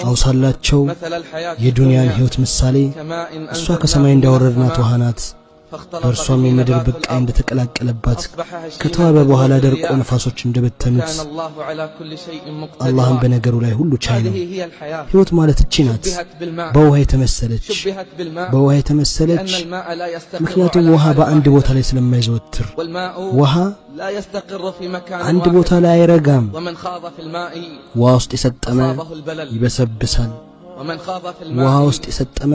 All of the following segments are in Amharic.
አውሳላቸው የዱንያን ህይወት ምሳሌ እሷ ከሰማይ እንዳወረድናት ውሃ ናት በእርሷም የምድር ብቃይ እንደተቀላቀለባት ከተዋበ በኋላ ደርቆ ነፋሶች እንደበተኑት አላህም በነገሩ ላይ ሁሉ ቻይ ነው። ህይወት ማለት እቺ ናት። በውሃ የተመሰለች ምክንያቱም ውሃ በአንድ ቦታ ላይ ስለማይዘወትር ውሃ አንድ ቦታ ላይ አይረጋም። ውሃ ውስጥ የሰጠመ ይበሰብሳል። ውሃ ውስጥ የሰጠመ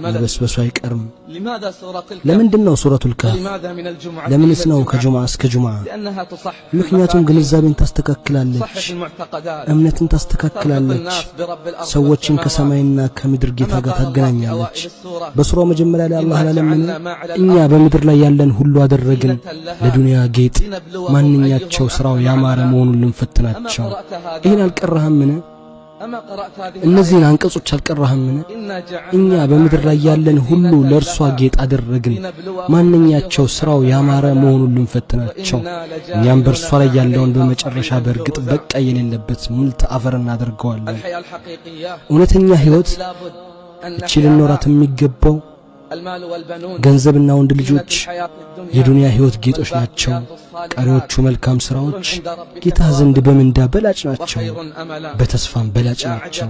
መበስበሱ አይቀርም። ለምንድነው ሱረቱል ካህፍ ለምንስ ነው ከጁምዓ እስከ ጁምዓ? ምክንያቱም ግንዛቤን ታስተካክላለች፣ እምነትን ታስተካክላለች፣ ሰዎችን ከሰማይና ከምድር ጌታ ጋር ታገናኛለች። በሱራው መጀመሪያ ላይ አላህ ለምን እኛ በምድር ላይ ያለን ሁሉ አደረግን ለዱንያ ጌጥ ማንኛቸው ስራው ያማረ መሆኑን ልንፈትናቸው። ይሄን አልቀራህምን? እነዚህን አንቀጾች አልቀራህምን? እኛ በምድር ላይ ያለን ሁሉ ለእርሷ ጌጥ አደረግን ማንኛቸው ስራው ያማረ መሆኑን ልንፈትናቸው። እኛም በእርሷ ላይ ያለውን በመጨረሻ በእርግጥ በቃ የሌለበት ሙልት አፈር እናደርገዋለን። እውነተኛ ህይወት እቺ ልንኖራት የሚገባው ገንዘብና ወንድ ልጆች የዱንያ ህይወት ጌጦች ናቸው። ቀሪዎቹ መልካም ስራዎች ጌታ ዘንድ በምንዳ በላጭ ናቸው፣ በተስፋም በላጭ ናቸው።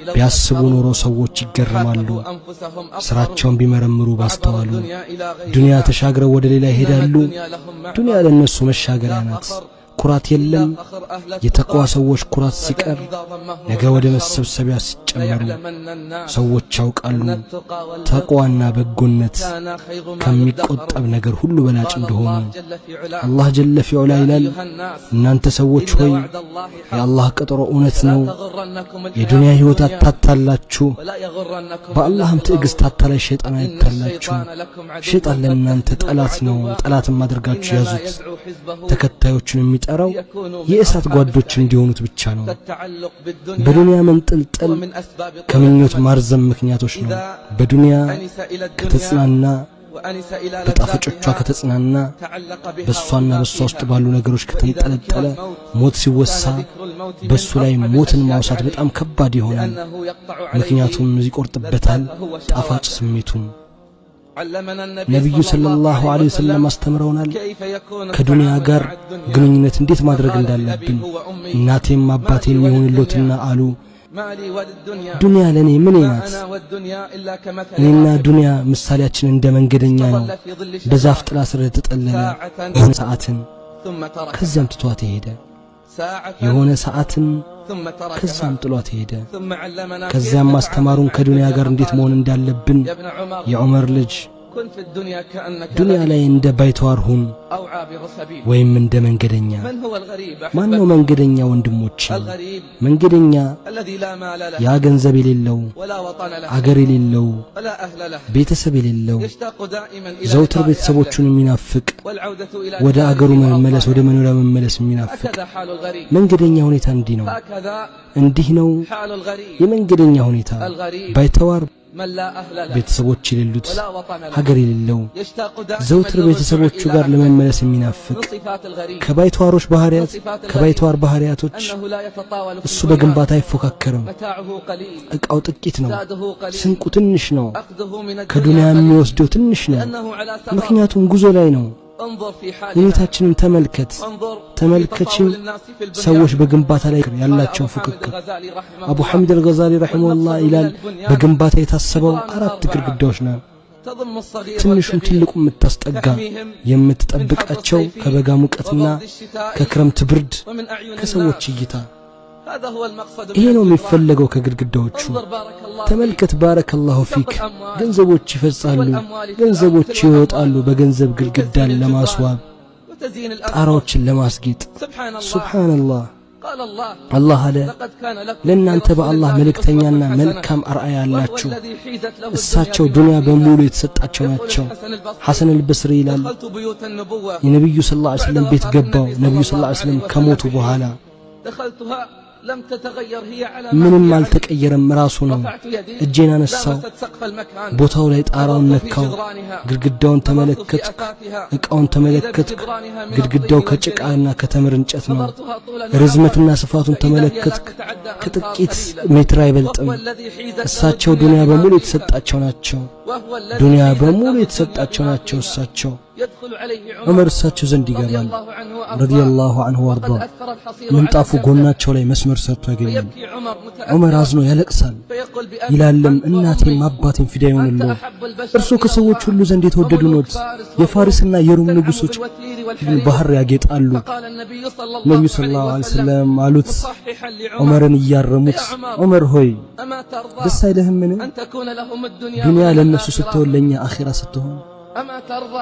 ቢያስቡ ኖሮ ሰዎች ይገረማሉ፣ ስራቸውን ቢመረምሩ ባስተዋሉ። ዱንያ ተሻግረው ወደ ሌላ ይሄዳሉ። ዱንያ ለነሱ መሻገሪያ ናት። ኩራት የለም። የተቋዋ ሰዎች ኩራት ሲቀር ነገ ወደ መሰብሰቢያ ሲጨመሩ ሰዎች ያውቃሉ ተቋዋና በጎነት ከሚቆጠብ ነገር ሁሉ በላጭ እንደሆነ። አላህ ጀለ ፊዑላ ይላል፣ እናንተ ሰዎች ሆይ የአላህ ቀጠሮ እውነት ነው። የዱንያ ህይወት አታታላችሁ፣ በአላህም ትዕግስት አታላይ ሸይጣን አይታላችሁ። ሸይጣን ለእናንተ ጠላት ነው፣ ጠላትም አድርጋችሁ ያዙት። ተከታዮቹን የሚጠራው የእሳት ጓዶች እንዲሆኑት ብቻ ነው። በዱንያ መንጠልጠል ከምኞት ማርዘም ምክንያቶች ነው። በዱንያ ከተጽናና በጣፈጮቿ ከተጽናና በሷና በሷ ውስጥ ባሉ ነገሮች ከተንጠለጠለ ሞት ሲወሳ በሱ ላይ ሞትን ማውሳት በጣም ከባድ ይሆናል። ምክንያቱም ይቆርጥበታል ጣፋጭ ስሜቱን። ነብዩ ሰለላሁ ዐለይሂ ወሰለም አስተምረውናል ከዱንያ ጋር ግንኙነት እንዴት ማድረግ እንዳለብን። እናቴም አባቴም ይሁንልዎትና አሉ ዱንያ ለኔ ምን ናት? እኔና ዱንያ ምሳሌያችን እንደ መንገደኛ ነው፣ በዛፍ ጥላ ስር ተጠለለ ሰዓትን ከዚያም ትቷት ሄደ። የሆነ ሰዓትን ከዛም ጥሏት ሄደ። ከዛም ማስተማሩን ከዱንያ ጋር እንዴት መሆን እንዳለብን የዑመር ልጅ ዱንያ ላይ እንደ ባይተዋር ሁን ወይም እንደ መንገደኛ። ማን ነው መንገደኛ ወንድሞቼ? መንገደኛ ያ ገንዘብ የሌለው አገር የሌለው ቤተሰብ የሌለው ዘውትር ቤተሰቦቹን የሚናፍቅ ወደ አገሩ መመለስ ወደ መኖሪያ መመለስ የሚናፍቅ መንገደኛ ሁኔታ እንዲህ ነው የመንገደኛ ሁኔታ። ባይተዋር ቤተሰቦች የሌሉት ሀገር የሌለው ዘውትር ቤተሰቦቹ ጋር ለመመለስ የሚናፍቅ ከባይተዋር ባህሪያቶች እሱ በግንባታ አይፎካከርም። እቃው ጥቂት ነው፣ ስንቁ ትንሽ ነው፣ ከዱንያ የሚወስደው ትንሽ ነው። ምክንያቱም ጉዞ ላይ ነው። ሁኔታችንን ተመልከችን ሰዎች በግንባታ ላይ ያላቸው ፍክክር። አቡ ሐሚድ አልገዛሊ ረሂመሁላህ ይላል በግንባታ የታሰበው 4 ግድግዳዎች ነው። ትንሹም ትልቁም የምታስጠጋ የምትጠብቃቸው ከበጋ ሙቀትና ከክረምት ብርድ ከሰዎች እይታ። ይሄ ነው የሚፈለገው ከግድግዳዎቹ። ተመልከት ባረከላሁ ፊክ። ገንዘቦች ይፈጻሉ፣ ገንዘቦች ይወጣሉ በገንዘብ ግድግዳን ለማስዋብ ጣራዎችን ለማስጌጥ። ሱብሃንአላህ አላህ አለ ለእናንተ በአላህ መልእክተኛና መልካም አርአያ አላችሁ። እሳቸው ዱንያ በሙሉ የተሰጣቸው ናቸው። ሐሰን አልበስሪ ይላል የነብዩ ሰለላሁ ዐለይሂ ወሰለም ቤት ገባው። ነብዩ ሰለላሁ ዐለይሂ ወሰለም ከሞቱ በኋላ ምንም አልተቀየረም ራሱ ነው እጄን አነሳው ቦታው ላይ ጣራውን ነካው ግድግዳውን ተመለከትኩ እቃውን ተመለከትኩ ግድግዳው ከጭቃና ከተምር እንጨት ነው ርዝመቱና ስፋቱን ተመለከትኩ ከጥቂት ሜትር አይበልጥም እሳቸው ዱንያ በሙሉ የተሰጣቸው ናቸው ዱንያ በሙሉ የተሰጣቸው ናቸው እሳቸው ዑመር እሳቸው ዘንድ ይገባል ረዲየላሁ ዐንሁ ወርዳ ምንጣፉ ጎናቸው ላይ መስመር ሰርቶ ያገኛል ዑመር አዝኖ ያለቅሳል ይላልም እናቴም አባቴም ፊዳ ይሆንልዎ እርሱ ከሰዎች ሁሉ ዘንድ የተወደዱ ኖት የፋሪስና የሩም ንጉሶች ባህር ያጌጣሉ ነብዩ ሰለላሁ ዐለይሂ ወሰለም አሉት ዑመርን እያረሙት ዑመር ሆይ ደስ አይልህምን ዱንያ ለነሱ ስትወለኛ አኺራ ስትሆን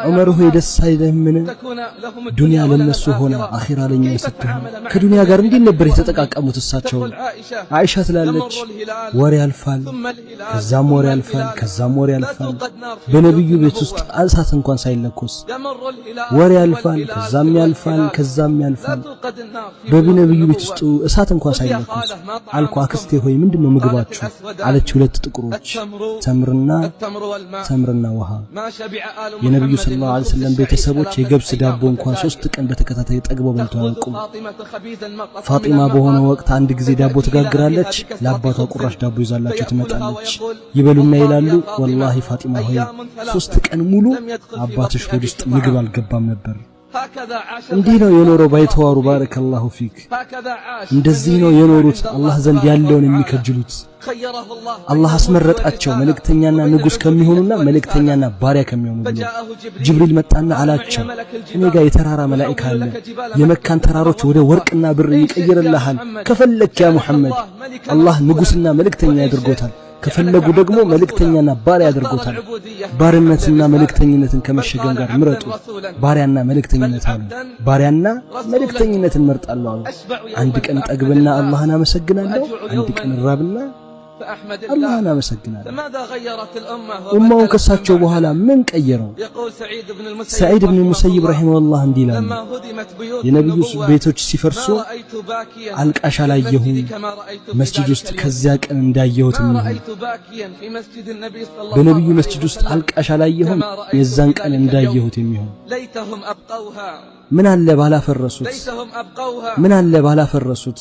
ዑመር ሆይ ደስ አይልህምን ዱንያ ለነሱ ሆነ አኺራ ለኛ ስትሆን ከዱንያ ጋር እንዴት ነበር የተጠቃቀሙት እሳቸው አይሻ ትላለች ወሬ ያልፋል ከዛም ወሬ ያልፋል ከዛም ወሬ ያልፋል በነብዩ ቤት ውስጥ እሳት እንኳን ሳይለኮስ ወሬ ያልፋል ከዛም ያልፋል ከዛም ያልፋል በነብዩ ቤት ውስጥ እሳት እንኳን ሳይለኮስ አልኩ አክስቴ ሆይ ምንድነው ምግባችሁ አለች ሁለት ጥቁሮች ተምርና ውሃ የነብዩ ሰለላሁ ዐለይሂ ወሰለም ቤተሰቦች የገብስ ዳቦ እንኳን 3 ቀን በተከታታይ ጠግበው በልተው አያውቁም ፋጢማ በሆነ ወቅት አንድ ጊዜ ዳቦ ትጋግራለች ለአባቷ ቁራሽ ዳቦ ይዛላቸው ትመጣለች ይበሉና ይላሉ ወላሂ ፋጢማ ሆይ 3 ቀን ሙሉ አባትሽ ሆድ ውስጥ ምግብ አልገባም ነበር እንዲህ ነው የኖረው ባይተዋሩ ባረከላሁ ፊክ እንደዚህ ነው የኖሩት አላህ ዘንድ ያለውን የሚከጅሉት አላህ አስመረጣቸው መልእክተኛና ንጉስ ከሚሆኑና መልእክተኛና ባሪያ ከሚሆኑ ብሎ ጅብሪል መጣና አላቸው እኔ ጋር የተራራ መላእክት አለ የመካን ተራሮች ወደ ወርቅና ብር ይቀይርልሃል ከፈለክ ያ ሙሐመድ አላህ ንጉስና መልእክተኛ ያድርጎታል ከፈለጉ ደግሞ መልእክተኛና ባሪያ ያድርጎታል ባርነትና መልእክተኝነትን ከመሸገም ጋር ምረጡ ባሪያና መልእክተኝነት አሉ ባሪያና መልእክተኝነትን መርጣለሁ አንድ ቀን ጠግብና አላህን አመሰግናለሁ አንድ ቀን ራብና አላህን አመሰግናለሁ ኡማውን ከሳቸው በኋላ ምን ቀየረው ሰዒድ ኢብኑ ሙሰይብ ረሂመሁላህ እንዲላል የነብዩ ቤቶች ሲፈርሱ አልቃሻ ላየሁም መስጂድ ውስጥ ከዚያ ቀን እንዳየሁት ነው በነብዩ መስጂድ ውስጥ አልቃሻ ላየሁም የዛን ቀን እንዳየሁት የሚሆን ምን አለ ባላፈረሱት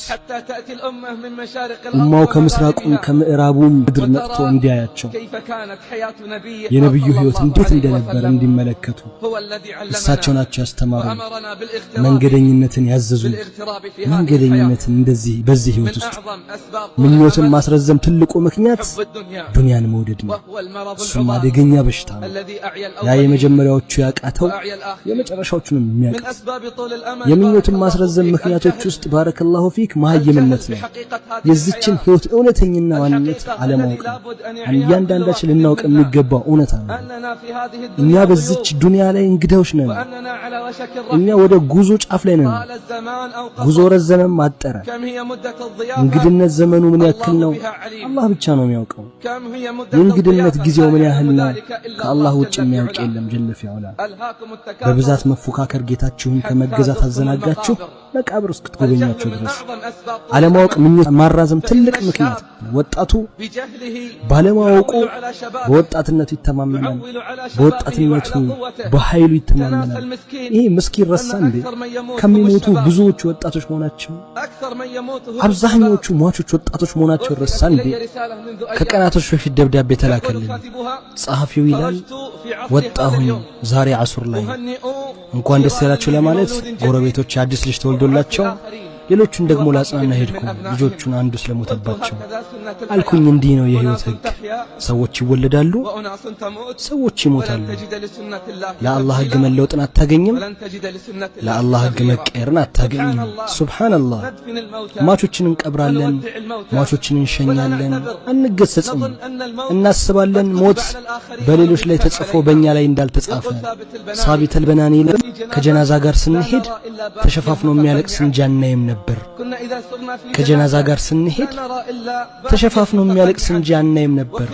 ኡማው ከምስራቁም ከምዕራቡም ምድር መጥቶ እንዲያያቸው የነብዩ ህይወት እንዴት እንደነበር እንዲመለከቱ እሳቸው ናቸው ያስተማሩ መንገደኝነትን ያዘዙ መንገደኝነትን እንደዚህ በዚህ ህይወት ውስጥ ምኞትን ማስረዘም ትልቁ ምክንያት ዱንያን መውደድ ነው እሱም አደገኛ በሽታ ነው ያ የመጀመሪያዎቹ ያቃተው የመጨረሻዎቹንም የሚያቀ የምኞትን ማስረዘም ምክንያቶች ውስጥ ባረከላሁ ፊክ ማህይምነት ነው የዚችን ህይወት እውነተኛና ዋንነት አለማወቅ እያንዳንዳችን ልናውቅ የሚገባው እውነታ ነው እኛ በዚች ዱንያ ላይ እንግዳዎች ነን እኛ ወደ ጉዞ ጫፍ ላይ ነን ጉዞ ረዘመም አጠረ እንግድነት ዘመኑ ምን ያክል ነው አላህ ብቻ ነው የሚያውቀው የእንግድነት ጊዜው ምን ያህል ነው ከአላህ ውጭ የሚያውቅ የለም ጀለፍ ያውላ በብዛት መፎካከር ጌታችሁን ከመገዛት አዘናጋችሁ መቃብር ውስጥ ትጎበኛችሁ ድረስ አለማወቅ ምኞት ማራዘም ትልቅ ምክንያት ወጣቱ ባለማወቁ በወጣትነቱ ይተማመናል በወጣትነቱ በኃይሉ ይተማመናል ይሄ ምስኪን ረሳ እንዴ ከሚሞቱ ብዙዎች ወጣቶች መሆናቸው አብዛኞቹ ሟቾች ወጣቶች መሆናቸው ረሳ እንዴ ከቀናቶች በፊት ደብዳቤ ተላከልኝ ጸሐፊው ይላል ወጣሁኝ ዛሬ አሱር ላይ እንኳን ደስ ያላችሁ ለማለት ጎረቤቶች አዲስ ልጅ ተወልዶላቸው ሌሎቹን ደግሞ ላጽናና ሄድኩ ልጆቹን አንዱ ስለሞተባቸው አልኩኝ እንዲህ ነው የህይወት ህግ ሰዎች ይወለዳሉ ሰዎች ይሞታሉ ለአላህ ህግ መለወጥን አታገኝም ለአላህ ህግ መቀየርን አታገኝም ሱብሃንአላህ ማቾችን እንቀብራለን ማቾችን እንሸኛለን አንገሰጽም እናስባለን ሞት በሌሎች ላይ ተጽፎ በእኛ ላይ እንዳልተጻፈ ሳቢተል በናኒ ከጀናዛ ጋር ስንሄድ ተሸፋፍኖ የሚያለቅስ እንጃናይም ነበር ከጀናዛ ጋር ስንሄድ ተሸፋፍኖ የሚያለቅስ እንጂ አናይም ነበር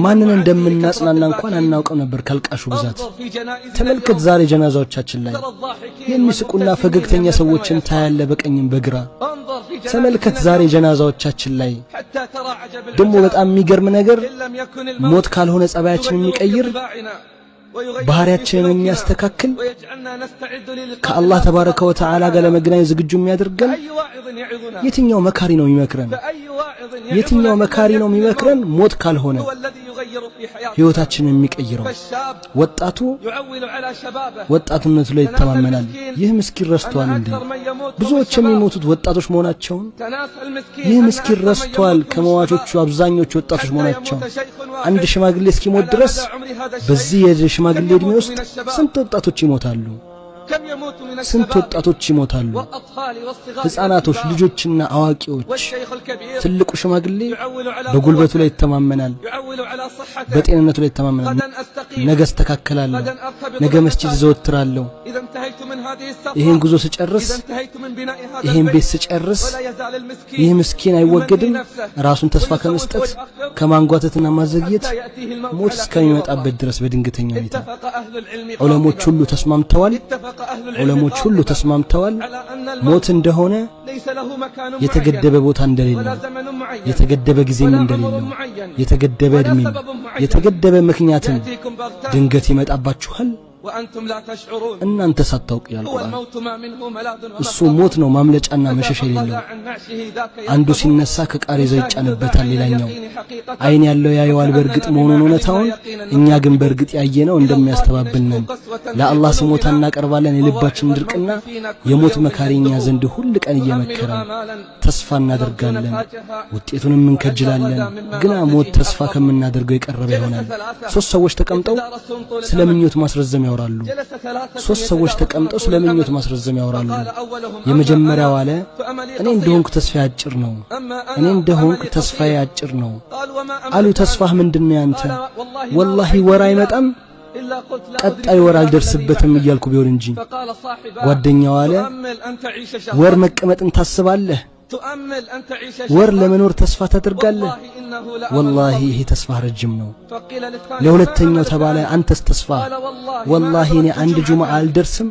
ማንን እንደምናጽናና እንኳን አናውቅም ነበር ካልቃሹ ብዛት ተመልከት ዛሬ ጀናዛዎቻችን ላይ የሚስቁና ፈገግተኛ ሰዎችን ታያለ በቀኝም በግራ ተመልከት ዛሬ ጀናዛዎቻችን ላይ ደሞ በጣም የሚገርም ነገር ሞት ካልሆነ ጸባያችን የሚቀይር ባህሪያችንን የሚያስተካክል ከአላህ ተባረከ ወተዓላ ጋር ለመገናኘት ዝግጁ የሚያደርገን የትኛው መካሪ ነው የሚመክረን ሞት ካልሆነ ህይወታችንን የሚቀይረው ወጣቱነቱ ላይ ይተማመናል ይህ ምስኪን ረስቷል እንዴ ብዙዎች የሚሞቱት ወጣቶች መሆናቸውን ይህ ምስኪን ረስቷል ከመዋቾቹ አብዛኞቹ ወጣቶች መሆናቸውን አንድ ሽማግሌ እስኪሞት ድረስ በዚህ የሽማግሌ እድሜ ውስጥ ስንት ወጣቶች ይሞታሉ ህፃናቶች ልጆችና አዋቂዎች ትልቁ ሽማግሌ በጉልበቱ ላይ ይተማመናል በጤንነቱ ላይ ይተማመናል ነገ አስተካክላለሁ ነገ መስጂድ ዘወትራለሁ ይሄን ጉዞ ስጨርስ ይሄን ቤት ስጨርስ ይሄ ምስኪን አይወገድም ራሱን ተስፋ ከመስጠት ከማንጓተትና ማዘግየት ሞት እስከሚመጣበት ድረስ በድንገተኛ ሁኔታ ዑለሞች ሁሉ ተስማምተዋል ሞት እንደሆነ የተገደበ ቦታ እንደሌለ የተገደበ ጊዜም እንደሌለ የተገደበ እድሜ የተገደበ ምክንያትን ድንገት ይመጣባችኋል وأنتم لا تشعرون እናንተ ሳታውቁ ያልቁራን والموت ما منه ملاذ እሱ ሞት ነው ማምለጫና መሸሻ የሌለው አንዱ ሲነሳ ከቃሬዛው ይጫንበታል ሌላኛው አይን ያለው ያየዋል በርግጥ መሆኑን እውነታውን እኛ ግን በርግጥ ያየነው እንደሚያስተባብልነን ለአላህ ስሞታ እናቀርባለን የልባችን ድርቅና የሞት መካሪኛ ዘንድ ሁሉ ቀን እየመከረን ተስፋ እናደርጋለን ውጤቱንም እንከጅላለን ግና ሞት ተስፋ ከምናደርገው የቀረበ ይሆናል ሶስት ሰዎች ተቀምጠው ስለምኞት ማስረዘም ያወራሉ ሶስት ሰዎች ተቀምጠው ስለምኞት ማስረዘም ያወራሉ የመጀመሪያው አለ እኔ እንደሆንኩ ተስፋዬ አጭር ነው እኔ እንደሆንኩ ተስፋዬ አጭር ነው አሉ ተስፋህ ምንድነው ያንተ ወላሂ ወራ አይመጣም ቀጣይ ወር አልደርስበትም እያልኩ ቢሆን እንጂ ጓደኛው አለ ወር መቀመጥን ታስባለህ ወር ለመኖር ተስፋ ታደርጋለህ والله ይሄ ተስፋ ረጅም ነው ለሁለተኛው ተባለ አንተስ ተስፋ والله እኔ አንድ ጁማዓ አልደርስም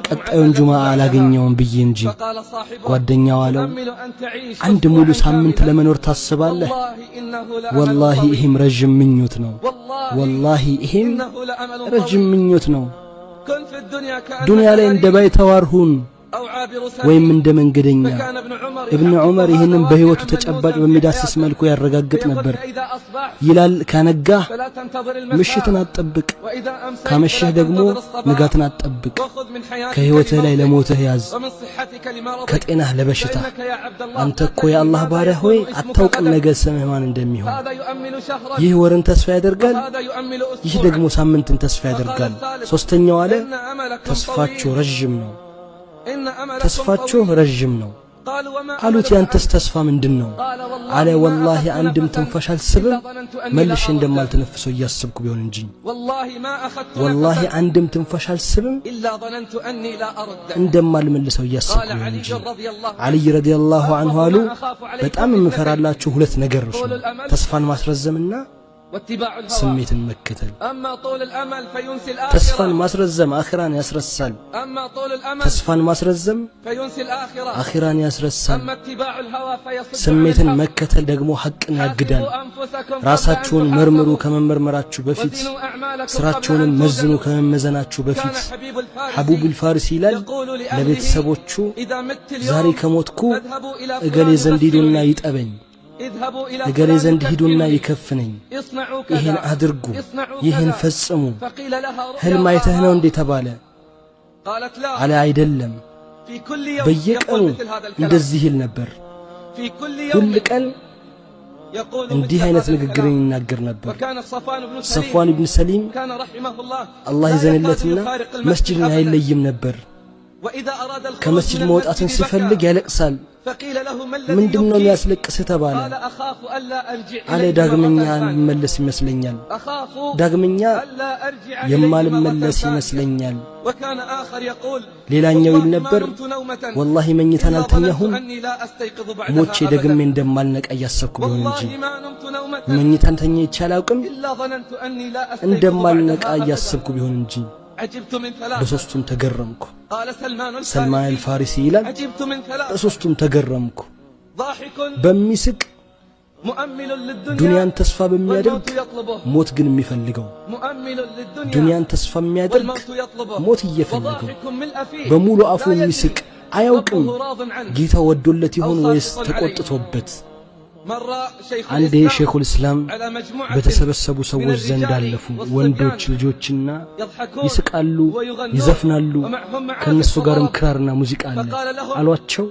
ቀጣዩን ጁማዓ አላገኘውም ብዬ እንጂ ጓደኛው አለው አንድ ሙሉ ሳምንት ለመኖር ታስባለህ والله ይሄም ረጅም ምኞት ነው والله ይሄም ረጅም ምኞት ነው ዱንያ ላይ እንደ ባይተዋርሁን ወይም እንደ መንገደኛ ኢብኑ ዑመር ይሄንን በህይወቱ ተጨባጭ በሚዳስስ መልኩ ያረጋግጥ ነበር ይላል ከነጋ ምሽትን አጥብቅ ከመሸህ ደግሞ ንጋትን አጥብቅ ከህይወትህ ላይ ለሞትህ ያዝ ከጤናህ ለበሽታ አንተ እኮ የአላህ ባሪያ ሆይ አታውቅም ነገ ስምህ ማን እንደሚሆን ይህ ወርን ተስፋ ያደርጋል ይህ ደግሞ ሳምንትን ተስፋ ያደርጋል ሶስተኛው አለ ተስፋችሁ ረጅም ነው ተስፋችሁ ረጅም ነው አሉት ያንተስ ተስፋ ምንድነው አለ والله አንድም ትንፋሽ አልስብም መልሼ እንደማልተነፍሰው ያስብኩ ቢሆን እንጂ والله አንድም ትንፋሽ አልስብም إلا ظننت أني لا أرد እንደማልመልሰው ያስብኩ ቢሆን እንጂ علي رضي الله عنه አሉ በጣም የምፈራላችሁ ሁለት ነገር ነው ተስፋን ማስረዘምና ስሜትን መከተል ተስፋን ማስረዘም አኺራን ያስረሳል ተስፋን ማስረዘም አኺራን ያስረሳል ስሜትን መከተል ደግሞ ሐቅን ያግዳል ራሳችሁን መርምሩ ከመመርመራችሁ በፊት ስራችሁን መዝኑ ከመመዘናችሁ በፊት ሐቡብ الفارሲ ይላል ለቤተሰቦቹ ዛሬ ከሞትኩ እገሌ ዘንድ ሂዱና ይጠበኝ እገሌ ዘንድ ሂዱና ይከፍነኝ ይሄን አድርጉ ይሄን ፈጽሙ ህልም አይተህ ነው እንዴ ተባለ አለ አይደለም በየቀኑ እንደዚህ ይል ነበር ሁሉ ቀን እንዲህ አይነት ንግግርን ይናገር ነበር ሰፍዋን ኢብኑ ሰሊም አላህ ይዘንለትና መስጂድን አይለይም ነበር وإذا أراد الخروج ከመስጂድ መውጣትን ሲፈልግ ያለቅሳል فقيل له ما الذي ምንድነው ያስለቅስህ ተባለ قال أخاف ألا أرجع አለ ዳግመኛ መለስ ይመስለኛል أخاف ዳግመኛ ألا أرجع የማልመለስ ይመስለኛል وكان آخر يقول ሌላኛው ይል ነበር والله መኝታን አልተኛሁም ሞቼ ደግሜ እንደማልነቃ ያሰብኩ ቢሆን እንጂ መኝታን ተኝቼ አላውቅም እንደማልነቃ ያሰብኩ ቢሆን እንጂ በሶስቱም ተገረምኩ ሰልማን አልፋሪሲ ይላል በሶስቱም ተገረምኩ በሚስቅ ዱንያን ተስፋ በሚያደርግ ሞት ግን የሚፈልገው ዱንያን ተስፋ የሚያደርግ ሞት እየፈለገው በሙሉ አፉ የሚስቅ አያውቅም ጌታ ወዶለት ይሆን ወይስ ተቆጥቶበት አንዴ ሼኹል እስላም በተሰበሰቡ ሰዎች ዘንድ አለፉ ወንዶች ልጆችና ይስቃሉ ይዘፍናሉ ከነሱ ጋርም ክራርና ሙዚቃ አለ አሏቸው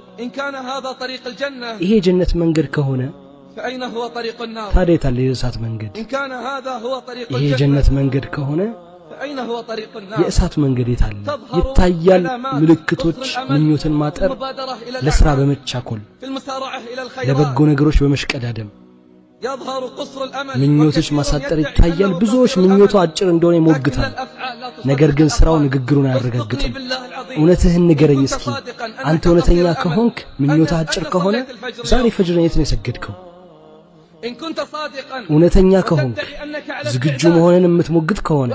ይሄ ጀነት መንገድ ከሆነ فأين هو طريق النار ታዲያ ታለ የእሳት መንገድ إن كان هذا هو طريق ይሄ ጀነት መንገድ ከሆነ فأين هو طريق النار የእሳት መንገድ የታለ ይታያል ምልክቶች ምኞትን ማጠር ለስራ በመቻኮል ለበጎ ነገሮች በመሽቀዳደም ምኞቶች ማሳጠር ይታያል ብዙዎች ምኞቱ አጭር እንደሆነ ይሞግታል ነገር ግን ስራው ንግግሩን አያረጋግጥም እውነትህን ንገረኝ እስኪ አንተ እውነተኛ ከሆንክ ምኞትህ አጭር ከሆነ ዛሬ ፈጅርን የት ነው የሰገድከው እውነተኛ ከሆንክ ዝግጁ መሆንን የምትሞግት ከሆነ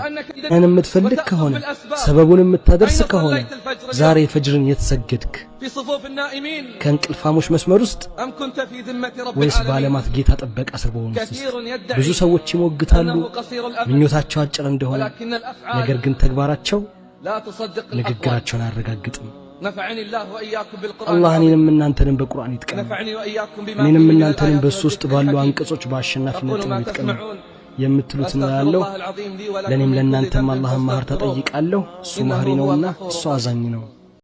እኔን የምትፈልግ ከሆነ ሰበቡን የምታደርስ ከሆነ ዛሬ ፈጅርን የተሰገድክ ከእንቅልፋሞች መስመር ውስጥ ወይስ ባለማት ጌታ ጥበቃ ስር በሆኑት ብዙ ሰዎች ይሞግታሉ ምኞታቸው አጭር እንደሆነ ነገር ግን ተግባራቸው ንግግራቸውን አያረጋግጥም نفعني الله وإياكم بالقرآن الله እኔንም እናንተንም በቁርአን ይጥቀም نفعني وإياكم بما እኔንም እናንተንም በሶስት ባሉ አንቀጾች በአሸናፊነት ይጥቀም የምትሉት ነው ያለው ለኔም ለእናንተም አላህን ማህር ተጠይቃለሁ እሱ ማህሪ ነውና እሱ አዛኝ ነው